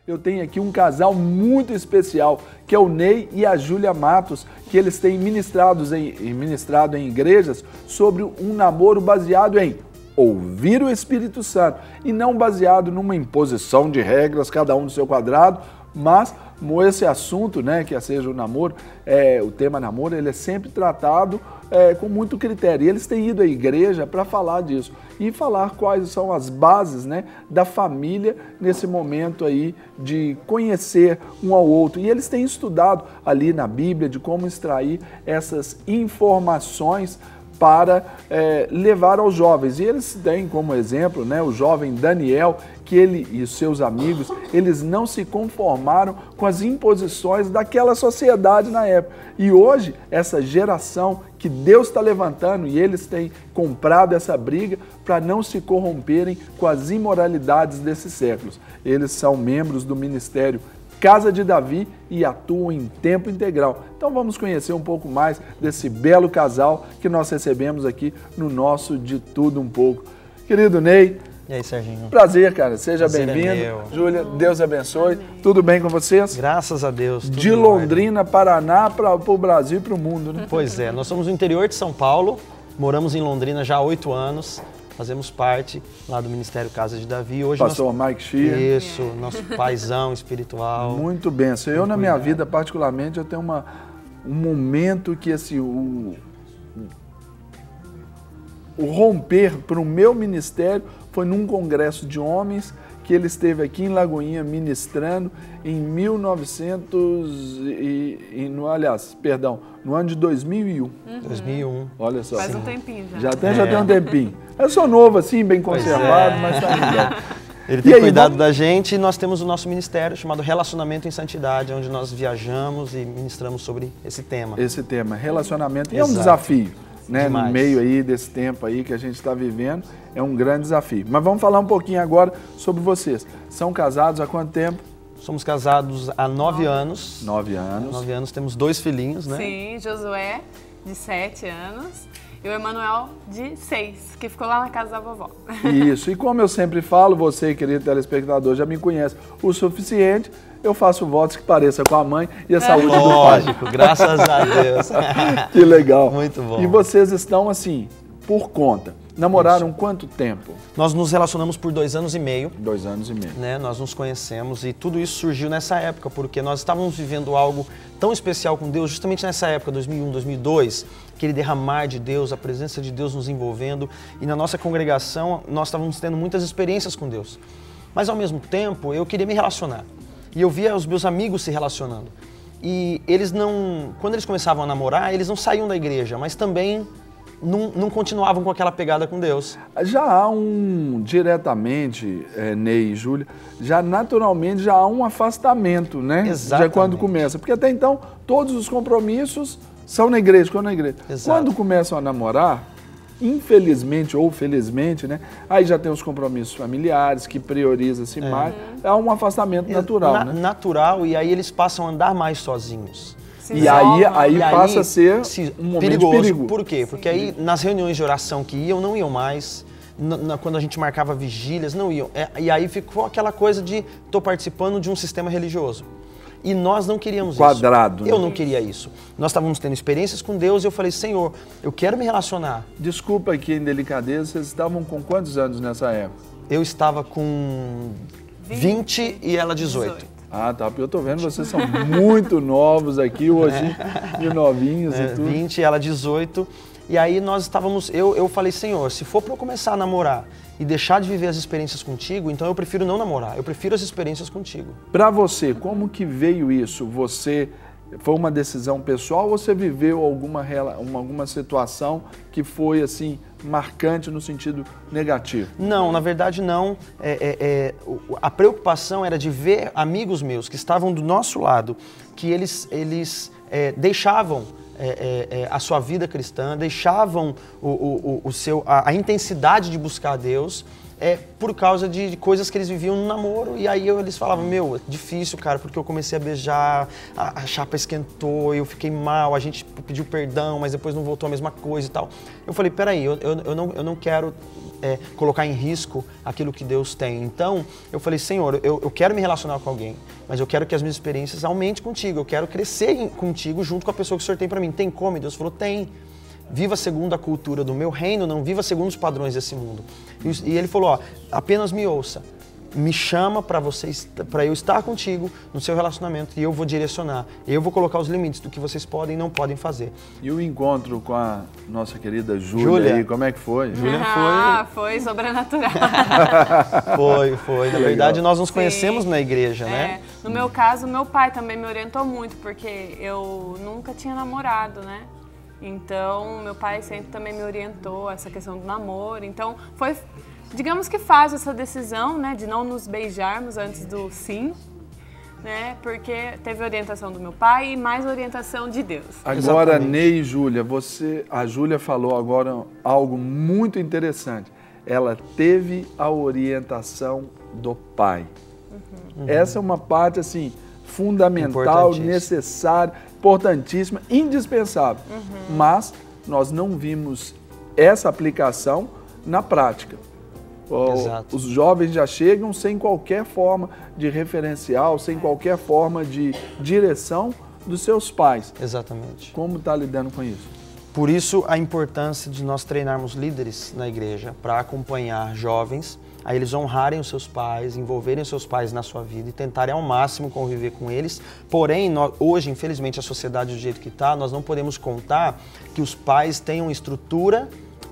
eu tenho aqui um casal muito especial, que é o Ney e a Júlia Matos, que eles têm ministrado em igrejas sobre um namoro baseado em ouvir o Espírito Santo e não baseado numa imposição de regras, cada um no seu quadrado, mas esse assunto, né, que seja o namoro, o tema namoro, ele é sempre tratado com muito critério. E eles têm ido à igreja para falar disso e falar quais são as bases, né, da família nesse momento aí de conhecer um ao outro. E eles têm estudado ali na Bíblia de como extrair essas informações para levar aos jovens. E eles têm como exemplo, né, o jovem Daniel, que ele e os seus amigos, eles não se conformaram com as imposições daquela sociedade na época. E hoje, essa geração que Deus está levantando, e eles têm comprado essa briga para não se corromperem com as imoralidades desses séculos. Eles são membros do ministério Casa de Davi e atuam em tempo integral. Então vamos conhecer um pouco mais desse belo casal que nós recebemos aqui no nosso De Tudo Um Pouco. Querido Ney, e aí, Serginho? Prazer, cara. Seja bem-vindo. Júlia, Deus abençoe. Amém. Tudo bem com vocês? Graças a Deus. De Londrina, Paraná, para o Brasil e para o mundo, né? Pois é, nós somos no interior de São Paulo, moramos em Londrina já há 8 anos, fazemos parte lá do Ministério Casa de Davi. Hoje Pastor Mike Shea. Isso, nosso paizão espiritual. Muito bem. Eu, na minha vida, particularmente, eu tenho um momento que, assim, o romper para o meu ministério foi num congresso de homens que ele esteve aqui em Lagoinha ministrando em no ano de 2001. 2001. Olha só. Faz um tempinho já. Já tem um tempinho. Eu sou novo assim, bem conservado, mas tá legal. Ele tem cuidado da gente e nós temos o nosso ministério chamado Relacionamento em Santidade, onde nós viajamos e ministramos sobre esse tema. Esse tema, relacionamento. E é um desafio. Né, no meio aí desse tempo aí que a gente está vivendo, é um grande desafio. Mas vamos falar um pouquinho agora sobre vocês. São casados há quanto tempo? Somos casados há 9 anos. 9 anos. 9 anos, temos 2 filhinhos, né? Sim, Josué, de 7 anos, e o Emanuel, de 6, que ficou lá na casa da vovó. Isso, e como eu sempre falo, você, querido telespectador, já me conhece o suficiente, eu faço votos que pareça com a mãe e a saúde do pai. Lógico, graças a Deus. Que legal. Muito bom. E vocês estão assim, por conta. Namoraram quanto tempo? Nós nos relacionamos por 2 anos e meio. 2 anos e meio. Né? Nós nos conhecemos e tudo isso surgiu nessa época, porque nós estávamos vivendo algo tão especial com Deus, justamente nessa época, 2001, 2002, aquele derramar de Deus, a presença de Deus nos envolvendo, e na nossa congregação nós estávamos tendo muitas experiências com Deus. Mas ao mesmo tempo eu queria me relacionar. E eu via os meus amigos se relacionando. E eles não, quando eles começavam a namorar, eles não saíam da igreja, mas também não continuavam com aquela pegada com Deus. Já há diretamente, Ney e Júlia, já naturalmente já há um afastamento, né? Exatamente. Já quando começa. Porque até então, todos os compromissos são na igreja, quando na igreja. Exato. Quando começam a namorar, infelizmente ou felizmente, né? Aí já tem os compromissos familiares, que prioriza-se mais. É um afastamento natural, né? Natural, e aí eles passam a andar mais sozinhos. E aí passa a ser um momento perigoso. Por quê? Porque aí nas reuniões de oração que iam, não iam mais. Quando a gente marcava vigílias, não iam. E aí ficou aquela coisa de estou participando de um sistema religioso. E nós não queríamos quadrado, isso. Eu não queria isso. Nós estávamos tendo experiências com Deus e eu falei, Senhor, eu quero me relacionar. Desculpa aqui em delicadeza, vocês estavam com quantos anos nessa época? Eu estava com 20 e ela 18. Ah, tá, porque eu tô vendo, vocês são muito novos aqui hoje, de novinhos e tudo. 20 e ela 18. E aí nós estávamos, eu falei, Senhor, se for para eu começar a namorar e deixar de viver as experiências contigo, então eu prefiro não namorar, eu prefiro as experiências contigo. Para você, como que veio isso? Foi uma decisão pessoal ou você viveu alguma situação que foi assim marcante no sentido negativo? Não, na verdade não. A preocupação era de ver amigos meus que estavam do nosso lado, que eles deixavam a sua vida cristã, deixavam a intensidade de buscar a Deus por causa de coisas que eles viviam no namoro. E aí eles falavam, meu, é difícil, cara, porque eu comecei a beijar, a chapa esquentou, eu fiquei mal, a gente pediu perdão, mas depois não voltou a mesma coisa e tal. Eu falei, peraí, eu não quero colocar em risco aquilo que Deus tem. Então, eu falei, Senhor, eu quero me relacionar com alguém, mas eu quero que as minhas experiências aumentem contigo, eu quero crescer contigo junto com a pessoa que o Senhor tem para mim. Tem como? E Deus falou, tem. Viva segundo a cultura do meu reino, não viva segundo os padrões desse mundo. E ele falou, apenas me ouça. Me chama para eu estar contigo no seu relacionamento e eu vou direcionar. Eu vou colocar os limites do que vocês podem e não podem fazer. E o encontro com a nossa querida Júlia aí, como é que foi? Foi sobrenatural. Foi. Na verdade, nós nos conhecemos na igreja, né? No meu caso, meu pai também me orientou muito, porque eu nunca tinha namorado, né? Então, meu pai sempre também me orientou essa questão do namoro. Então, foi... Digamos que faz essa decisão, né, de não nos beijarmos antes do sim, né, porque teve orientação do meu pai e mais orientação de Deus. Agora, Exatamente. Ney e Júlia, a Júlia falou agora algo muito interessante. Ela teve a orientação do pai. Essa é uma parte, assim, fundamental, necessária, importantíssima, indispensável. Mas nós não vimos essa aplicação na prática. Os jovens já chegam sem qualquer forma de referencial, sem qualquer forma de direção dos seus pais. Exatamente. Como está lidando com isso? Por isso, a importância de nós treinarmos líderes na igreja para acompanhar jovens, a eles honrarem os seus pais, envolverem os seus pais na sua vida e tentarem ao máximo conviver com eles. Porém, hoje, infelizmente, a sociedade do jeito que está, nós não podemos contar que os pais tenham estrutura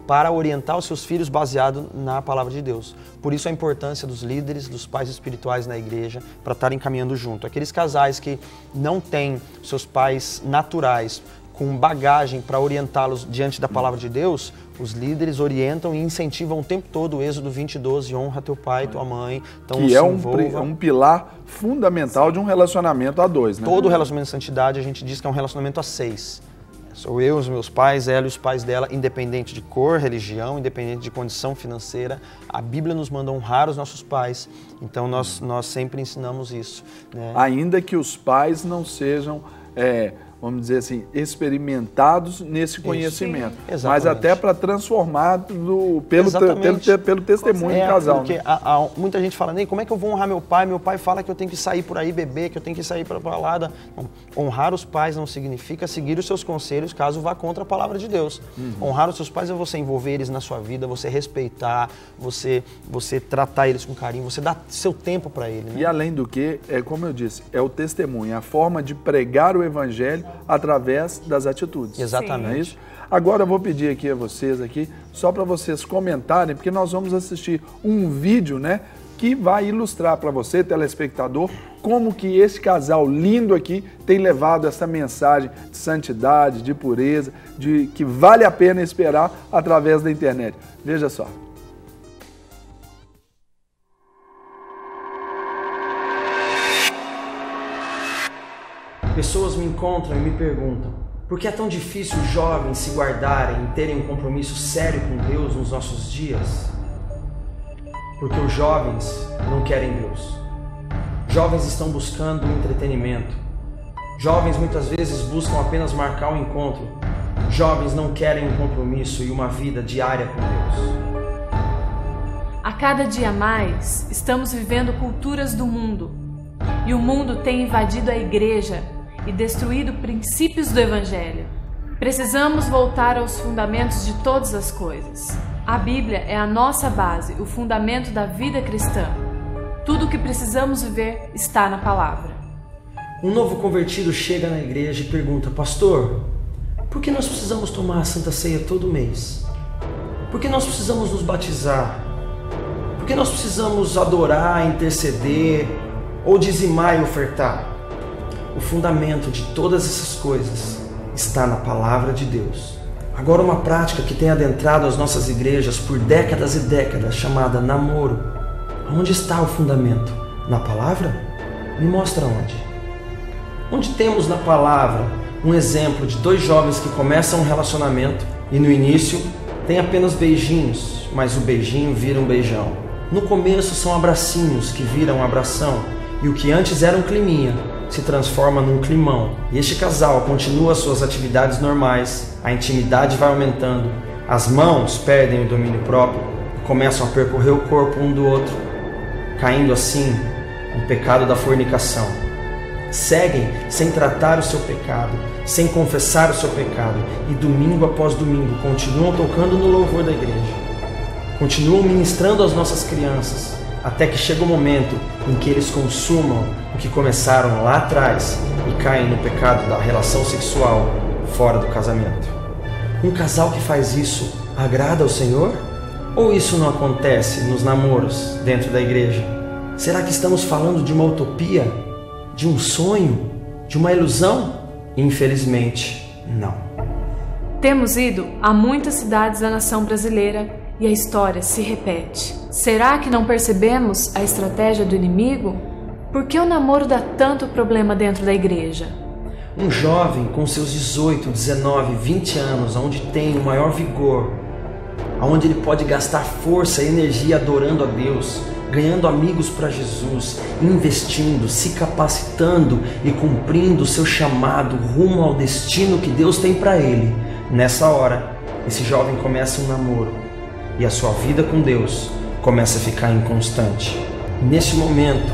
para orientar os seus filhos baseado na palavra de Deus. Por isso a importância dos líderes, dos pais espirituais na igreja, para estarem caminhando junto. Aqueles casais que não têm seus pais naturais com bagagem para orientá-los diante da palavra de Deus, os líderes orientam e incentivam o tempo todo o Êxodo 20:12, honra teu pai e tua mãe. Então, que é um pilar fundamental de um relacionamento a dois, né? Todo relacionamento de santidade a gente diz que é um relacionamento a 6. Sou eu, os meus pais, ela e os pais dela, independente de cor, religião, independente de condição financeira. A Bíblia nos manda honrar os nossos pais, então nós sempre ensinamos isso, né? Ainda que os pais não sejam, vamos dizer assim, experimentados nesse conhecimento, mas até para transformar pelo testemunho do casal. Porque muita gente fala, Ney, como é que eu vou honrar meu pai? Meu pai fala que eu tenho que sair por aí beber, que eu tenho que sair para balada. Bom, honrar os pais não significa seguir os seus conselhos caso vá contra a palavra de Deus. Honrar os seus pais é você envolver eles na sua vida, você respeitar, você tratar eles com carinho, você dar seu tempo para eles. Né? E além do que, como eu disse, é o testemunho, a forma de pregar o evangelho através das atitudes. Exatamente. Não é isso? Agora eu vou pedir aqui a vocês só para vocês comentarem, porque nós vamos assistir um vídeo, né, que vai ilustrar para você, telespectador, como que esse casal lindo aqui tem levado essa mensagem de santidade, de pureza, de que vale a pena esperar através da internet. Veja só. Pessoas me encontram e me perguntam: por que é tão difícil os jovens se guardarem e terem um compromisso sério com Deus nos nossos dias? Porque os jovens não querem Deus. Jovens estão buscando entretenimento. Jovens muitas vezes buscam apenas marcar um encontro. Jovens não querem um compromisso e uma vida diária com Deus. A cada dia mais, estamos vivendo culturas do mundo. E o mundo tem invadido a igreja e destruído princípios do Evangelho. Precisamos voltar aos fundamentos de todas as coisas. A Bíblia é a nossa base, o fundamento da vida cristã. Tudo o que precisamos viver está na palavra. Um novo convertido chega na igreja e pergunta: pastor, por que nós precisamos tomar a Santa Ceia todo mês? Por que nós precisamos nos batizar? Por que nós precisamos adorar, interceder ou dizimar e ofertar? O fundamento de todas essas coisas está na palavra de Deus. Agora, uma prática que tem adentrado as nossas igrejas por décadas e décadas, chamada namoro. Onde está o fundamento? Na palavra? Me mostra onde. Onde temos na palavra um exemplo de dois jovens que começam um relacionamento e no início tem apenas beijinhos, mas o beijinho vira um beijão. No começo são abracinhos que viram um abração e o que antes era um climinha se transforma num climão. E este casal continua suas atividades normais, a intimidade vai aumentando, as mãos perdem o domínio próprio começam a percorrer o corpo um do outro, caindo assim no pecado da fornicação. Seguem sem tratar o seu pecado, sem confessar o seu pecado, e domingo após domingo continuam tocando no louvor da igreja, continuam ministrando às nossas crianças, até que chega o momento em que eles consumam o que começaram lá atrás e caem no pecado da relação sexual fora do casamento. Um casal que faz isso agrada ao Senhor? Ou isso não acontece nos namoros dentro da igreja? Será que estamos falando de uma utopia? De um sonho? De uma ilusão? Infelizmente, não. Temos ido a muitas cidades da nação brasileira e a história se repete. Será que não percebemos a estratégia do inimigo? Por que o namoro dá tanto problema dentro da igreja? Um jovem com seus 18, 19, 20 anos, onde tem o maior vigor, onde ele pode gastar força e energia adorando a Deus, ganhando amigos para Jesus, investindo, se capacitando e cumprindo o seu chamado rumo ao destino que Deus tem para ele. Nessa hora, esse jovem começa um namoro e a sua vida com Deus começa a ficar inconstante. Neste momento,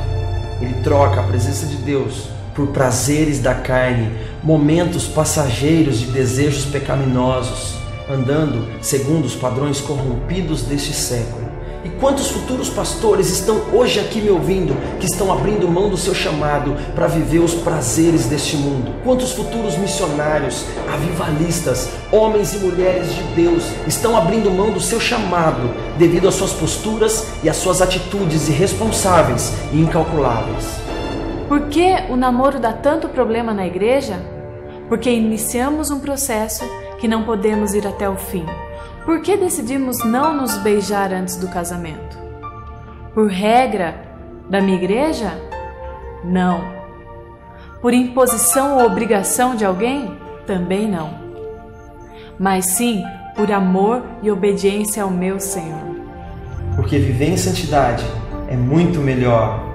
ele troca a presença de Deus por prazeres da carne, momentos passageiros de desejos pecaminosos, andando segundo os padrões corrompidos deste século. E quantos futuros pastores estão hoje aqui me ouvindo, que estão abrindo mão do seu chamado para viver os prazeres deste mundo? Quantos futuros missionários, avivalistas, homens e mulheres de Deus estão abrindo mão do seu chamado devido às suas posturas e às suas atitudes irresponsáveis e incalculáveis? Por que o namoro dá tanto problema na igreja? Porque iniciamos um processo que não podemos ir até o fim. Por que decidimos não nos beijar antes do casamento? Por regra da minha igreja? Não. Por imposição ou obrigação de alguém? Também não. Mas sim por amor e obediência ao meu Senhor. Porque viver em santidade é muito melhor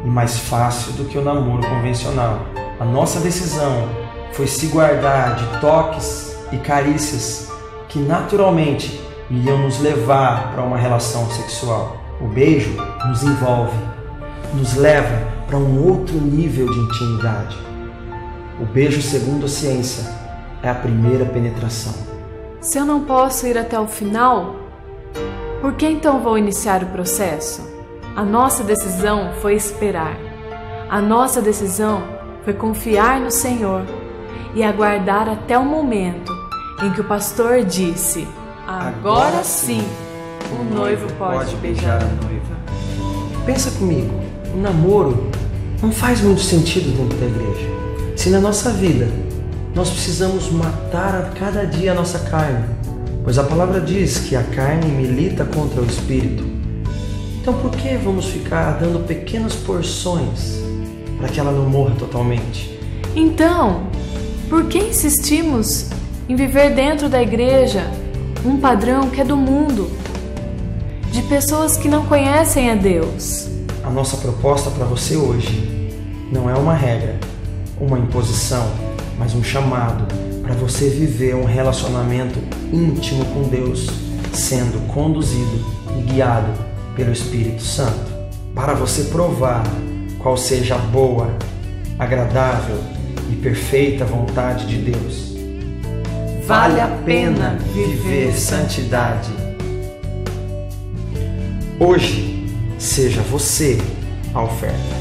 e mais fácil do que o namoro convencional. A nossa decisão foi se guardar de toques e carícias que naturalmente iriam nos levar para uma relação sexual. O beijo nos envolve, nos leva para um outro nível de intimidade. O beijo, segundo a ciência, é a primeira penetração. Se eu não posso ir até o final, por que então vou iniciar o processo? A nossa decisão foi esperar. A nossa decisão foi confiar no Senhor e aguardar até o momento em que o pastor disse: agora sim, o noivo pode beijar a noiva. Pensa comigo, o namoro não faz muito sentido dentro da igreja. Se na nossa vida nós precisamos matar a cada dia a nossa carne, pois a palavra diz que a carne milita contra o espírito. Então por que vamos ficar dando pequenas porções para que ela não morra totalmente? Então, por que insistimos em viver dentro da igreja um padrão que é do mundo, de pessoas que não conhecem a Deus? A nossa proposta para você hoje não é uma regra, uma imposição, mas um chamado para você viver um relacionamento íntimo com Deus, sendo conduzido e guiado pelo Espírito Santo, para você provar qual seja a boa, agradável e perfeita vontade de Deus. Vale a pena viver santidade. Hoje, seja você a oferta.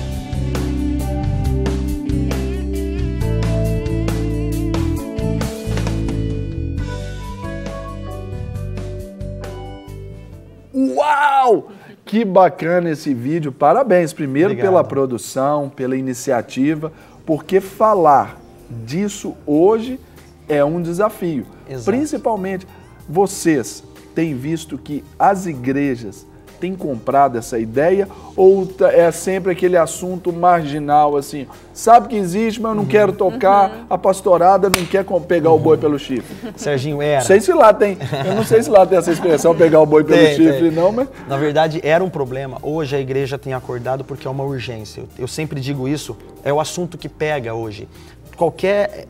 Uau! Que bacana esse vídeo. Parabéns primeiro Obrigado. pela produção, pela iniciativa, porque falar disso hoje é um desafio. Exato. Principalmente vocês têm visto que as igrejas têm comprado essa ideia ou é sempre aquele assunto marginal, assim, sabe que existe, mas eu não quero tocar, a pastorada não quer pegar o boi pelo chifre. Serginho, era. Não sei se lá tem, eu não sei se lá tem essa expressão, pegar o boi pelo chifre, não, mas... Na verdade, era um problema. Hoje a igreja tem acordado porque é uma urgência. Eu sempre digo isso, é o assunto que pega hoje. Qualquer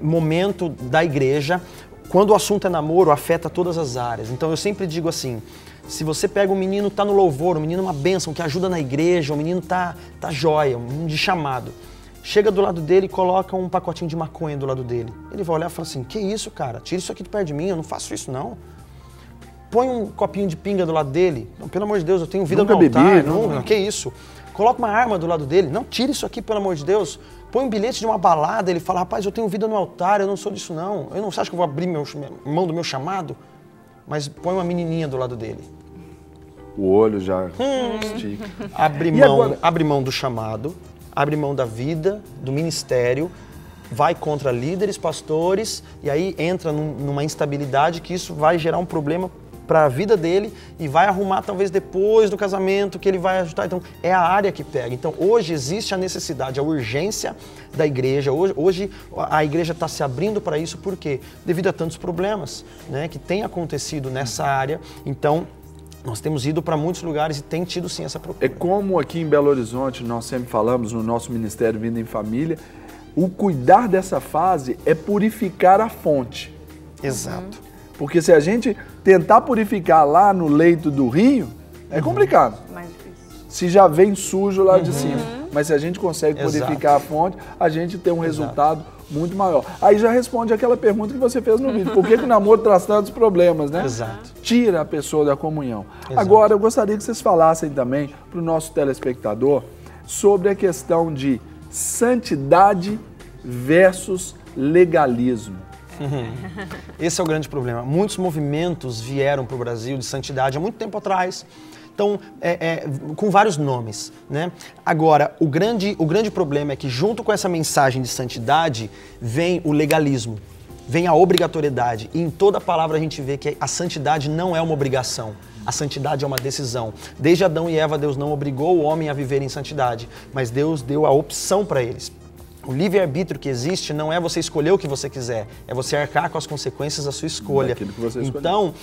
momento da igreja, quando o assunto é namoro, afeta todas as áreas. Então eu sempre digo assim, se você pega um menino que tá no louvor, um menino uma bênção, que ajuda na igreja, um menino tá joia, um menino de chamado, chega do lado dele e coloca um pacotinho de maconha do lado dele. Ele vai olhar e fala assim, que isso, cara? Tira isso aqui de perto de mim, eu não faço isso não. Põe um copinho de pinga do lado dele. Não, pelo amor de Deus, eu tenho vida no altar. Não, que isso? Coloca uma arma do lado dele. Não, tira isso aqui, pelo amor de Deus. Põe um bilhete de uma balada, ele fala, rapaz, eu tenho vida no altar, eu não sou disso não. Você acha que eu vou abrir mão do meu chamado? Mas põe uma menininha do lado dele. O olho já estica. Abre mão do chamado, abre mão da vida, do ministério, vai contra líderes, pastores, e aí entra numa instabilidade que isso vai gerar um problema para a vida dele e vai arrumar talvez depois do casamento que ele vai ajudar. Então, é a área que pega. Então, hoje existe a necessidade, a urgência da igreja. Hoje a igreja está se abrindo para isso, por quê? Devido a tantos problemas, né, que tem acontecido nessa área. Então, nós temos ido para muitos lugares e tem tido sim essa procura. É como aqui em Belo Horizonte, nós sempre falamos no nosso Ministério Vida em Família, o cuidar dessa fase é purificar a fonte. Exato. Porque se a gente tentar purificar lá no leito do rio, é complicado. Mais difícil. Se já vem sujo lá de cima. Mas se a gente consegue purificar a fonte, a gente tem um resultado muito maior. Aí já responde aquela pergunta que você fez no vídeo. Por que o namoro traz tantos problemas, né? Exato. Tira a pessoa da comunhão. Exato. Agora, eu gostaria que vocês falassem também para o nosso telespectador sobre a questão de santidade versus legalismo. Esse é o grande problema. Muitos movimentos vieram para o Brasil de santidade há muito tempo atrás. Então, com vários nomes, né? Agora, o grande problema é que junto com essa mensagem de santidade vem o legalismo, vem a obrigatoriedade. E em toda palavra a gente vê que a santidade não é uma obrigação. A santidade é uma decisão. Desde Adão e Eva, Deus não obrigou o homem a viver em santidade, mas Deus deu a opção para eles. O livre-arbítrio que existe não é você escolher o que você quiser, é você arcar com as consequências da sua escolha. Daquilo que você escolheu. Então,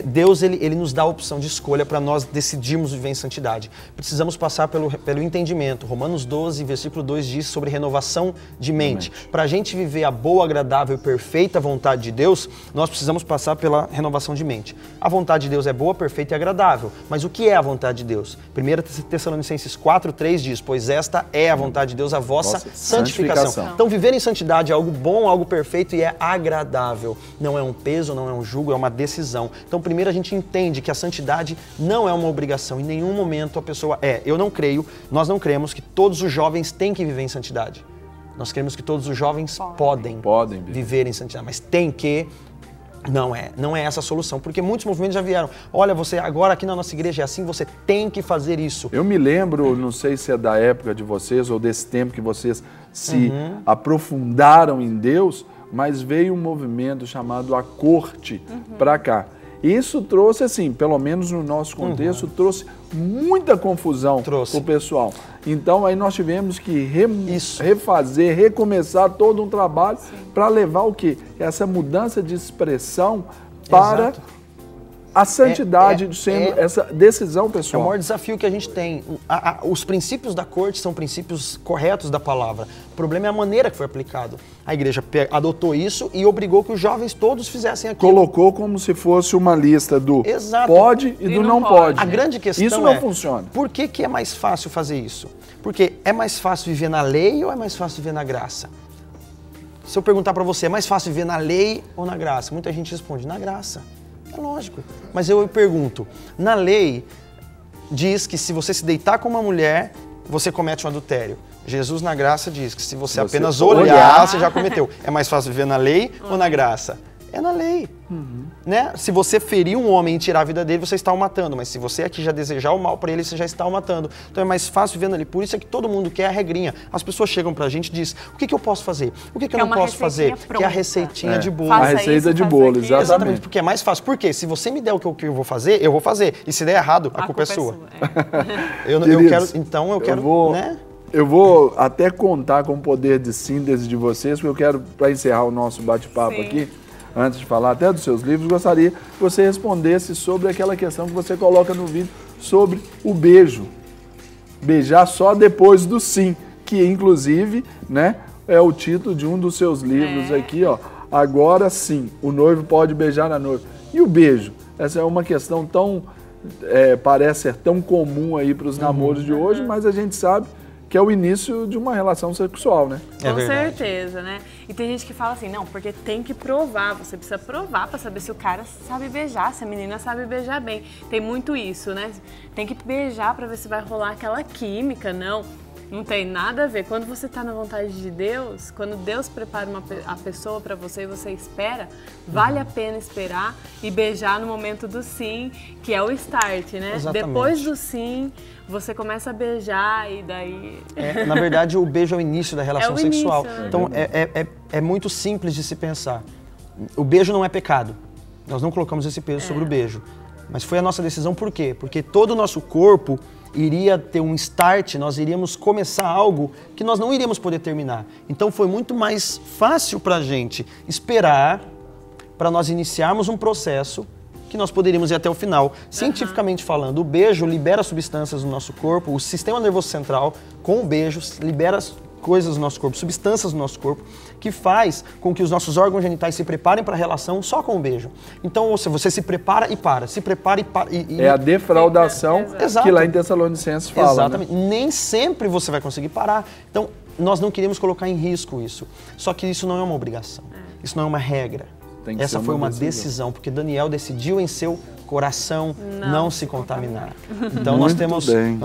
Deus ele nos dá a opção de escolha para nós decidirmos viver em santidade. Precisamos passar pelo entendimento. Romanos 12, versículo 2 diz sobre renovação de mente. Para a gente viver a boa, agradável e perfeita vontade de Deus, nós precisamos passar pela renovação de mente. A vontade de Deus é boa, perfeita e agradável. Mas o que é a vontade de Deus? 1 Tessalonicenses 4:3 diz, pois esta é a vontade de Deus, a vossa santificação. Então, viver em santidade é algo bom, algo perfeito e é agradável. Não é um peso, não é um jugo, é uma decisão. Então, primeiro a gente entende que a santidade não é uma obrigação. Em nenhum momento a pessoa nós não cremos que todos os jovens têm que viver em santidade. Nós cremos que todos os jovens podem viver em santidade, mas tem que... Não é essa a solução, porque muitos movimentos já vieram. Olha, você agora aqui na nossa igreja é assim, você tem que fazer isso. Eu me lembro, não sei se é da época de vocês ou desse tempo que vocês se aprofundaram em Deus, mas veio um movimento chamado A Corte para cá. Isso trouxe, assim, pelo menos no nosso contexto, trouxe muita confusão para o pessoal. Então, aí nós tivemos que refazer, recomeçar todo um trabalho para levar o quê? Essa mudança de expressão para a santidade, sendo essa decisão pessoal. É o maior desafio que a gente tem. Os princípios da corte são princípios corretos da palavra. O problema é a maneira que foi aplicado. A igreja adotou isso e obrigou que os jovens todos fizessem aquilo. Colocou como se fosse uma lista do pode e do não pode. A grande questão isso não funciona. Por que é mais fácil fazer isso? Porque é mais fácil viver na lei ou é mais fácil viver na graça? Se eu perguntar para você, é mais fácil viver na lei ou na graça? Muita gente responde, na graça. É lógico. Mas eu pergunto, na lei diz que se você se deitar com uma mulher, você comete um adultério. Jesus na graça diz que se você apenas olhar, você já cometeu. É mais fácil viver na lei ou na graça? É na lei. Né? Se você ferir um homem e tirar a vida dele, você está o matando. Mas se você aqui já desejar o mal para ele, você já está o matando. Então é mais fácil viver na lei. Por isso é que todo mundo quer a regrinha. As pessoas chegam pra gente e dizem, o que eu posso fazer? O que eu não posso fazer? Pronta. Que é a receitinha de bolo. A receita de bolo, Exatamente, porque é mais fácil. Por quê? Se você me der o que eu vou fazer, eu vou fazer. E se der errado, a culpa é sua. Eu quero, né? Eu vou até contar com o poder de síntese de vocês, porque eu quero, para encerrar o nosso bate-papo aqui, antes de falar até dos seus livros, gostaria que você respondesse sobre aquela questão que você coloca no vídeo sobre o beijo. Beijar só depois do sim, que inclusive, né, é o título de um dos seus livros aqui, ó, agora sim, o noivo pode beijar a noiva. E o beijo? Essa é uma questão tão, parece ser tão comum aí para os namoros de hoje, mas a gente sabe que é o início de uma relação sexual, né? Com certeza, né? E tem gente que fala assim, não, porque tem que provar, você precisa provar para saber se o cara sabe beijar, se a menina sabe beijar bem. Tem muito isso, né? Tem que beijar para ver se vai rolar aquela química, não. Não tem nada a ver. Quando você está na vontade de Deus, quando Deus prepara a pessoa para você e você espera, vale a pena esperar e beijar no momento do sim, que é o start, né? Exatamente. Depois do sim, você começa a beijar e daí... Na verdade, o beijo é o início da relação sexual. Início, né? Então, é muito simples de se pensar. O beijo não é pecado. Nós não colocamos esse peso sobre o beijo. Mas foi a nossa decisão, por quê? Porque todo o nosso corpo iria ter um start, nós iríamos começar algo que nós não iríamos poder terminar. Então foi muito mais fácil para a gente esperar para nós iniciarmos um processo que nós poderíamos ir até o final. Cientificamente falando, o beijo libera substâncias no nosso corpo, o sistema nervoso central, com o beijo, libera coisas no nosso corpo, substâncias no nosso corpo, que faz com que os nossos órgãos genitais se preparem para a relação só com o beijo. Então, você se prepara e para, se prepara e para. É a defraudação que lá em Tessalonicenses fala. Exatamente. Né? Nem sempre você vai conseguir parar. Então, nós não queríamos colocar em risco isso. Só que isso não é uma obrigação. Isso não é uma regra. Essa foi uma decisão, porque Daniel decidiu em seu coração não se contaminar. Então nós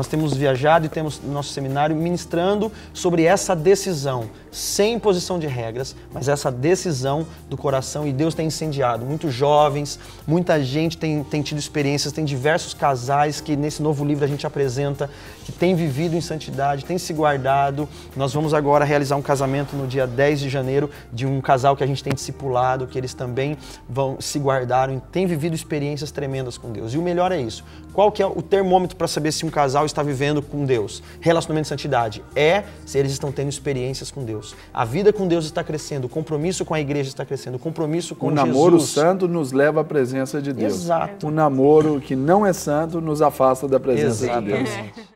temos viajado e temos no nosso seminário ministrando sobre essa decisão, sem imposição de regras, mas essa decisão do coração, e Deus tem incendiado muitos jovens, muita gente tem tido experiências, tem diversos casais que nesse novo livro a gente apresenta, que tem vivido em santidade, tem se guardado. Nós vamos agora realizar um casamento no dia 10 de janeiro de um casal que a gente tem discipulado, que eles também se guardaram e têm vivido experiências tremendas com Deus. E o melhor é isso. Qual que é o termômetro para saber se um casal está vivendo com Deus? Relacionamento de santidade. É se eles estão tendo experiências com Deus. A vida com Deus está crescendo, o compromisso com a igreja está crescendo, o compromisso com Jesus. O namoro santo nos leva à presença de Deus. Exato. O namoro que não é santo nos afasta da presença de Deus.